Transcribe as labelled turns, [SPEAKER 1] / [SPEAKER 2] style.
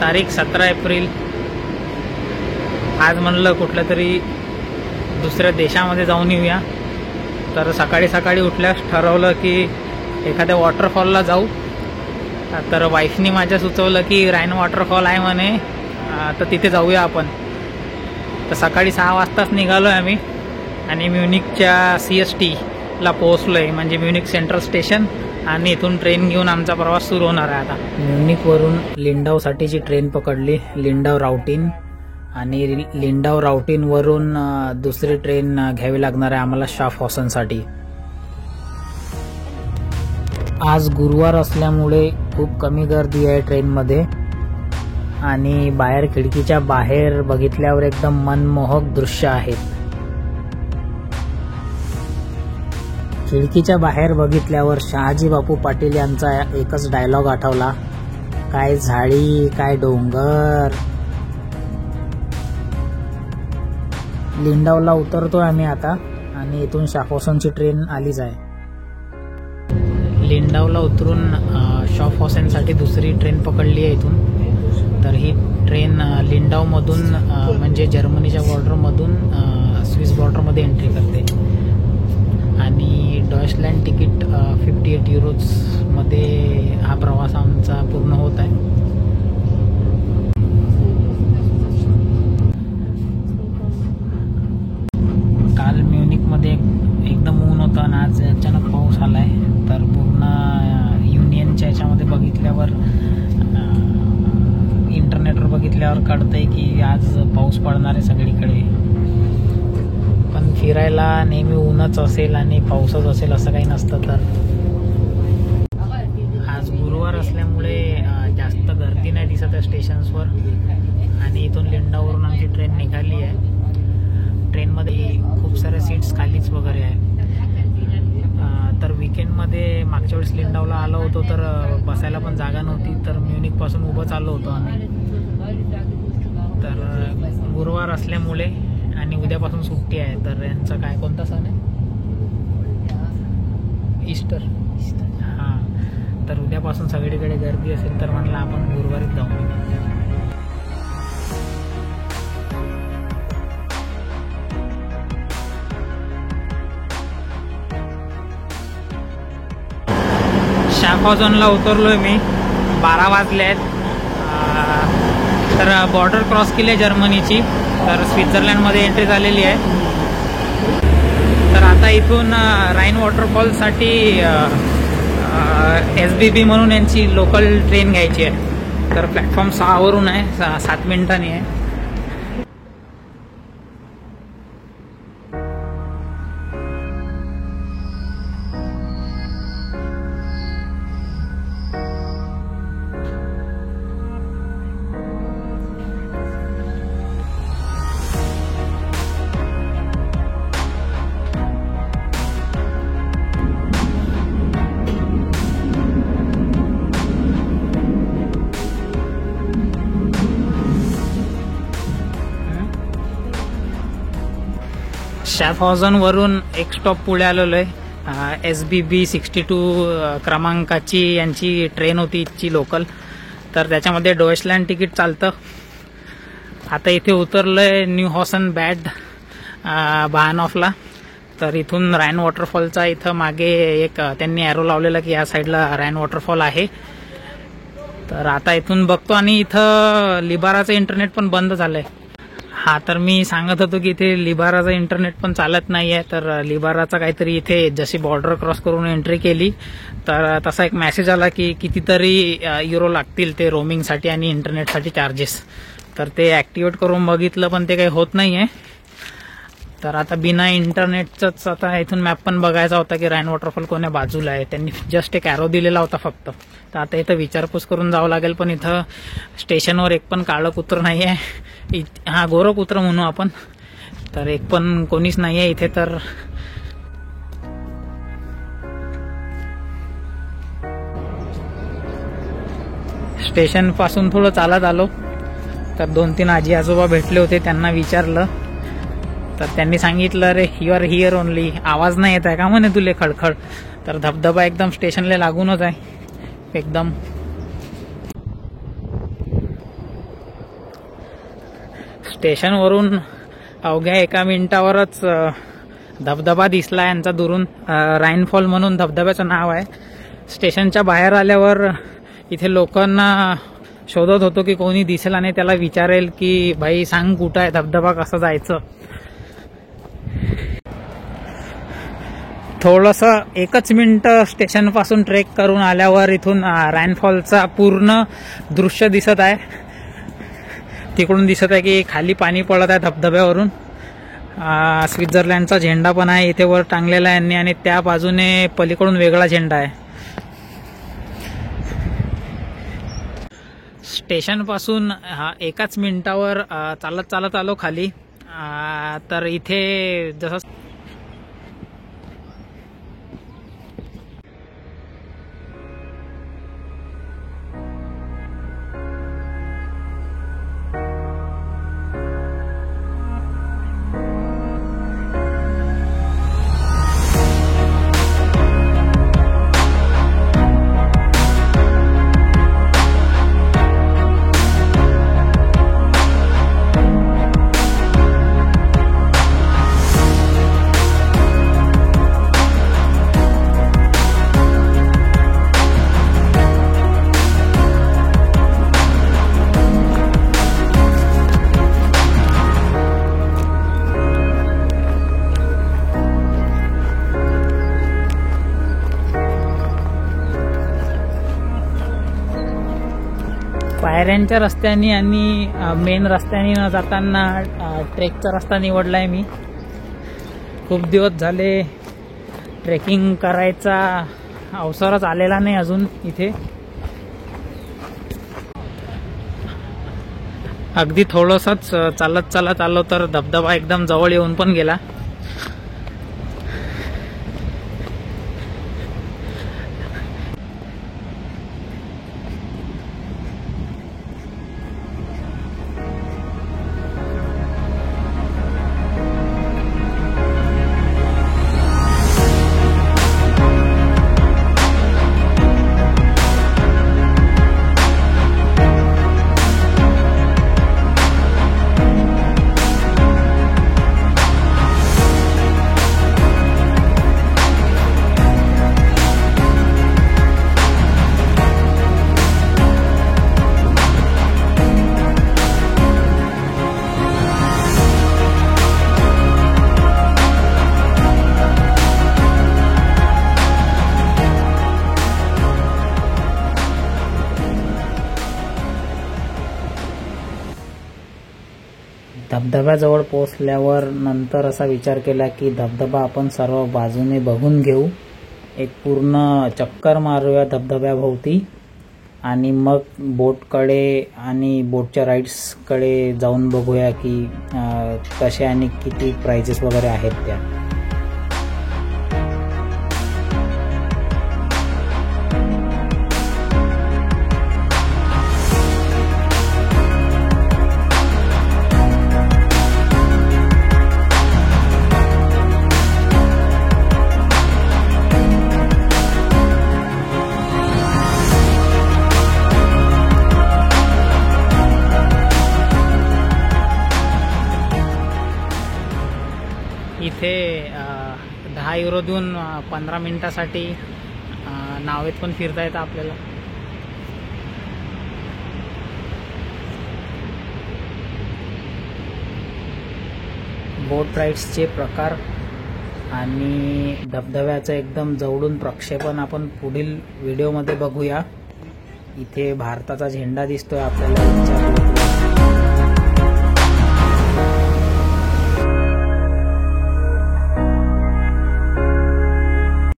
[SPEAKER 1] तारीख 17 एप्रिल। आज म्हणलं कुठल्या तरी दुसऱ्या देशामध्ये जाऊन येऊया, तर सकाळी सकाळी उठल्यास ठरवलं की एखाद्या वॉटरफॉलला जाऊ। तर वाईफनी माझ्या सुचवलं की राईन वॉटरफॉल आहे म्हणे, तर तिथे जाऊया आपण। तर सकाळी 6 वाजताच निघालो आहे आम्ही आणि म्युनिकच्या CSTला पोहोचलो आहे, म्हणजे म्युनिक सेंट्रल स्टेशन, आणि इथून ट्रेन घेऊन आमचा प्रवास सुरू होणार आहे। आता म्युनिकवरून लिंडावसाठीची ट्रेन पकडली, लिंडाव राउटिन, आणि लिंडाव राउटिनवरून दुसरी ट्रेन घ्यावी लागणार आहे आम्हाला शाफहॉसनसाठी। आज गुरुवार असल्यामुळे खूप कमी गर्दी आहे ट्रेनमध्ये, आणि बाहेर खिडकीच्या बाहेर बघितल्यावर एकदम मनमोहक दृश्य आहेत। खिडकीच्या बाहेर बघितल्यावर शहाजी बापू पाटील यांचा एकच डायलॉग आठवला, काय झाडी काय डोंगर। लिंडावला उतरतोय आम्ही आता, आणि इथून शाफहॉसनची ट्रेन आलीच आहे। लिंडावला उतरून शाफहॉसनसाठी दुसरी ट्रेन पकडली आहे इथून। तर ही ट्रेन लिंडावमधून म्हणजे जर्मनीच्या बॉर्डरमधून स्विस बॉर्डरमध्ये एंट्री करते, आणि डॉइचलँड तिकीट 58 युरोजमध्ये हा प्रवास आमचा पूर्ण होत आहे। काल म्युनिकमध्ये एकदम ऊन होतं आणि आज अचानक पाऊस आला आहे। तर पूर्ण युनियनच्या याच्यामध्ये बघितल्यावर, इंटरनेटवर बघितल्यावर कळतंय की आज पाऊस पडणार आहे सगळीकडे। पण फिरायला नेहमी ऊनच असेल आणि पाऊसच असेल असं काही नसतं। तर आज गुरुवार असल्यामुळे जास्त गर्दी नाही दिसत आहे स्टेशन्सवर, आणि इथून लिंडावरून आमची ट्रेन निघाली आहे। ट्रेनमध्ये खूप सारे सीट्स खालीच वगैरे आहे। तर विकेंडमध्ये मागच्या वेळेस लिंडावला आलो होतो तर बसायला पण जागा नव्हती, तर म्युनिकपासून उभंच आलो होतो आम्ही। तर गुरुवार असल्यामुळे आणि उद्यापासून सुट्टी आहे, तर यांचा काय कोणता सण आहे? ईस्टर। हां, तर उद्यापासून सगळीकडे गर्दी असेल, तर म्हणलं आपण गुरुवारीच जाऊ। शाफहॉसनला उतरलोय मी, 12 वाजले आहेत। तर बॉर्डर क्रॉस केली आहे जर्मनीची, तर स्वित्झर्लंडमध्ये एंट्री झालेली आहे। तर आता इथून राईन वॉटरफॉलसाठी SBB म्हणून यांची लोकल ट्रेन घ्यायची आहे। तर प्लॅटफॉर्म 6 वरून आहे, 7 मिनिटांनी आहे। शाफहॉसनवरून एक स्टॉप पुढे आलेलो आहे। SBB 62 क्रमांकाची यांची ट्रेन होती इथची लोकल, तर त्याच्यामध्ये डॉइचलँड तिकीट चालतं। आता इथे उतरलोय न्यू हॉसन बॅड बाहनॉफला। तर इथून राईन वॉटरफॉलचा इथं मागे एक त्यांनी ॲरो लावलेला की या साईडला राईन वॉटरफॉल आहे। तर आता इथून बघतो, आणि इथं लिबाराचं इंटरनेट पण बंद झालंय। हा, तर मी सांगत होतो की इथे लिबाराचं इंटरनेट पण चालत नाही आहे। तर लिबाराचा काहीतरी इथे जशी बॉर्डर क्रॉस करून एंट्री केली तर तसा एक मेसेज आला की कितीतरी युरो लागतील ते रोमिंगसाठी आणि इंटरनेटसाठी चार्जेस। तर ते ॲक्टिवेट करून बघितलं, पण ते काही होत नाही आहे। तर आता बिना इंटरनेटचंच आता इथून मॅप पण बघायचा होता की राईन वॉटरफॉल कोण्या बाजूला आहे। त्यांनी जस्ट एक ॲरो दिलेला होता फक्त। तर आता इथं विचारपूस करून जावं लागेल, पण इथं स्टेशनवर एक पण काळं कुत्रं नाही आहे। हा, गोरं कुत्रं म्हणू आपण, तर एक पण कोणीच नाही आहे इथे। तर स्टेशन पासून थोडं चालत आलो, तर 2-3 आजी आजोबा भेटले होते, त्यांना विचारलं तर त्यांनी सांगितलं, अरे यू आर हिअर ओनली, आवाज नाही येत आहे का म्हणे तुले खडखड। तर धबधबा एकदम स्टेशनला लागूनच आहे एकदम। स्टेशनवरून अवघ्या 1 मिनिटावरच धबधबा दिसला यांचा दुरून. राईनफॉल म्हणून धबधब्याचं नाव आहे. स्टेशनच्या बाहेर आल्यावर इथे लोकांना शोधत होतो की कोणी दिसेल आणि त्याला विचारेल की भाई सांग कुठं आहे धबधबा, कसं जायचं. थोडंसं 1 मिनिट स्टेशनपासून ट्रेक करून आल्यावर इथून राईनफॉलचा पूर्ण दृश्य दिसत आहे. तिकडून दिसत आहे की खाली पाणी पडत आहे धबधब्यावरून. स्वित्झर्लंडचा झेंडा पण आहे इथे वर टांगलेला आहे यांनी, आणि त्या बाजूने पलीकडून वेगळा झेंडा आहे. स्टेशनपासून 1 मिनिटावर चालत चालत आलो खाली. तर इथे जसं पायऱ्यांच्या रस्त्याने आणि मेन रस्त्याने न जाताना ट्रेकचा रस्ता निवडलाय मी. खूप दिवस झाले ट्रेकिंग करायचा अवसरच आलेला नाही अजून इथे. अगदी थोडंसंच चालत चालत आलो तर धबधबा एकदम जवळ येऊन पण गेला. धबधब्याजवळ पोहोचल्यावर नंतर असा विचार केला की धबधबा आपण सर्व बाजूने बघून घेऊ, एक पूर्ण चक्कर मारूया धबधब्याभोवती आणि मग बोटकडे आणि बोटच्या राईड्सकडे जाऊन बघूया की कसे आणि किती प्राइजेस वगैरे आहेत त्या. इथे 10 युरो देऊन 15 मिनिटासाठी नावेत पण फिरता येतं आपल्याला. बोट राईड्सचे प्रकार आणि धबधब्याचं एकदम जवळून प्रक्षेपण आपण पुढील व्हिडिओमध्ये बघूया. इथे भारताचा झेंडा दिसतोय आपल्याला.